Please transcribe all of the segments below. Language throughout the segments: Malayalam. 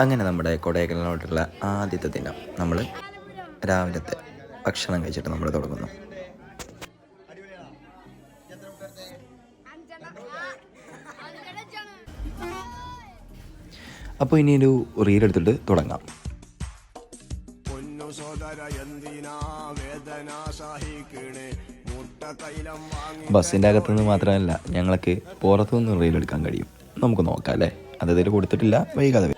അങ്ങനെ നമ്മുടെ കൊടൈക്കനാലോട്ടുള്ള ആദ്യത്തെ ദിനം നമ്മൾ രാവിലത്തെ ഭക്ഷണം കഴിച്ചിട്ട് നമ്മൾ തുടങ്ങുന്നു. അപ്പോൾ ഇനി ഒരു റീലെടുത്തിട്ട് തുടങ്ങാം. ബസ്സിൻ്റെ അകത്തുനിന്ന് മാത്രമല്ല, ഞങ്ങൾക്ക് പുറത്തുനിന്ന് റീലെടുക്കാൻ കഴിയും. നമുക്ക് നോക്കാം അല്ലേ? അതിൽ കൊടുത്തിട്ടില്ല, വൈകാതെ.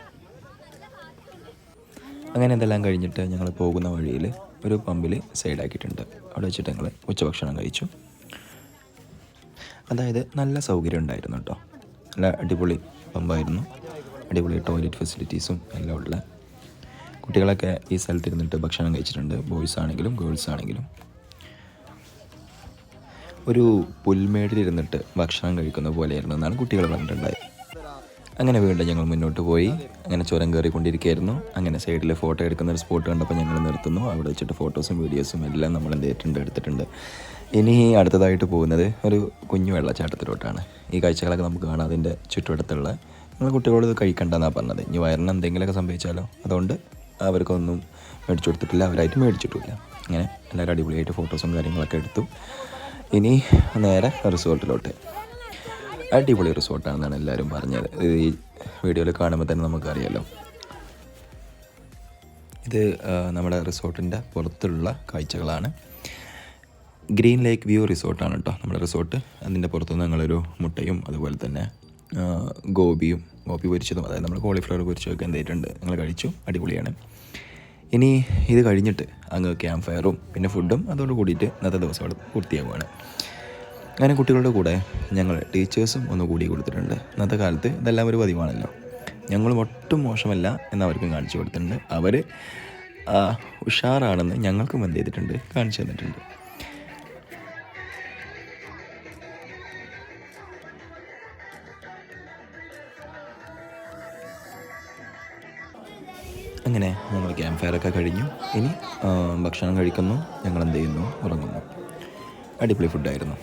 അങ്ങനെ ഇതെല്ലാം കഴിഞ്ഞിട്ട് ഞങ്ങൾ പോകുന്ന വഴിയിൽ ഒരു പമ്പിൽ സൈഡാക്കിയിട്ടുണ്ട്. അവിടെ വെച്ചിട്ട് ഞങ്ങൾ ഉച്ചഭക്ഷണം കഴിച്ചു. അതായത് നല്ല സൗകര്യം ഉണ്ടായിരുന്നു കേട്ടോ. നല്ല അടിപൊളി പമ്പായിരുന്നു. അടിപൊളി ടോയ്ലറ്റ് ഫെസിലിറ്റീസും എല്ലാം ഉള്ള. കുട്ടികളൊക്കെ ഈ സ്ഥലത്തിരുന്നിട്ട് ഭക്ഷണം കഴിച്ചിട്ടുണ്ട്. ബോയ്സ് ആണെങ്കിലും ഗേൾസ് ആണെങ്കിലും. ഒരു പുൽമേടിലിരുന്നിട്ട് ഭക്ഷണം കഴിക്കുന്ന പോലെയായിരുന്നു എന്നാണ് കുട്ടികൾ പറഞ്ഞിട്ടുണ്ടായത്. അങ്ങനെ വീണ്ടും ഞങ്ങൾ മുന്നോട്ട് പോയി. അങ്ങനെ ചുരം കയറിക്കൊണ്ടിരിക്കുകയായിരുന്നു. അങ്ങനെ സൈഡിൽ ഫോട്ടോ എടുക്കുന്ന ഒരു സ്പോട്ട് കണ്ടപ്പോൾ ഞങ്ങൾ നിർത്തുന്നു. അവിടെ വെച്ചിട്ട് ഫോട്ടോസും വീഡിയോസും എല്ലാം നമ്മൾ എടുത്തിട്ടുണ്ട്. ഇനി അടുത്തതായിട്ട് പോകുന്നത് ഒരു കുഞ്ഞു വെള്ളച്ചാട്ടത്തിലോട്ടാണ്. ഈ കാഴ്ചകളൊക്കെ നമുക്ക് കാണാം. അതിൻ്റെ ചുറ്റുവട്ടത്തുള്ള നിങ്ങൾ കുട്ടികളോട് ഇത് കഴിക്കണ്ടെന്നാണ് പറഞ്ഞത്. ഇനി വയറിന് എന്തെങ്കിലുമൊക്കെ സംഭവിച്ചാലോ, അതുകൊണ്ട് അവർക്കൊന്നും മേടിച്ചു കൊടുത്തിട്ടില്ല, അവരായിട്ട് മേടിച്ചിട്ടില്ല. അങ്ങനെ എല്ലാവരും അടിപൊളിയായിട്ട് ഫോട്ടോസും കാര്യങ്ങളൊക്കെ എടുത്തു. ഇനി നേരെ റിസോർട്ടിലോട്ട്. അടിപൊളി റിസോർട്ടാണെന്നാണ് എല്ലാവരും പറഞ്ഞത്. ഈ വീഡിയോയിൽ കാണുമ്പോൾ തന്നെ നമുക്കറിയാമല്ലോ. ഇത് നമ്മുടെ റിസോർട്ടിൻ്റെ പുറത്തുള്ള കാഴ്ചകളാണ്. ഗ്രീൻ ലേക്ക് വ്യൂ റിസോർട്ടാണ് കേട്ടോ നമ്മുടെ റിസോർട്ട്. അതിൻ്റെ പുറത്തുനിന്ന് ഞങ്ങളൊരു മുട്ടയും അതുപോലെ തന്നെ ഗോപി പൊരിച്ചതും, അതായത് നമ്മൾ കോളിഫ്ലവർ പൊരിച്ചതൊക്കെ എന്തായിട്ടുണ്ട് ഞങ്ങൾ കഴിച്ചു. അടിപൊളിയാണ്. ഇനി ഇത് കഴിഞ്ഞിട്ട് അങ്ങ് ക്യാമ്പ് ഫയറും പിന്നെ ഫുഡും അതോട് കൂടിയിട്ട് ഇന്നത്തെ ദിവസം അവിടെ പൂർത്തിയാവുകയാണ്. അങ്ങനെ കുട്ടികളുടെ കൂടെ ഞങ്ങൾ ടീച്ചേഴ്സും ഒന്ന് കൂടി കൊടുത്തിട്ടുണ്ട്. ഇന്നത്തെ കാലത്ത് ഇതെല്ലാം ഒരു പതിവാണല്ലോ. ഞങ്ങളും ഒട്ടും മോശമല്ല എന്നവർക്കും കാണിച്ചു കൊടുത്തിട്ടുണ്ട്. അവർ ഉഷാറാണെന്ന് ഞങ്ങൾക്കും എന്ത് ചെയ്തിട്ടുണ്ട്, കാണിച്ചു തന്നിട്ടുണ്ട്. അങ്ങനെ ഞങ്ങൾ ക്യാമ്പ് ഫയറൊക്കെ കഴിഞ്ഞു. ഇനി ഭക്ഷണം കഴിക്കുന്നു, ഞങ്ങൾ എന്ത് ചെയ്യുന്നു, ഉറങ്ങുന്നു. അടിപൊളി ഫുഡായിരുന്നു.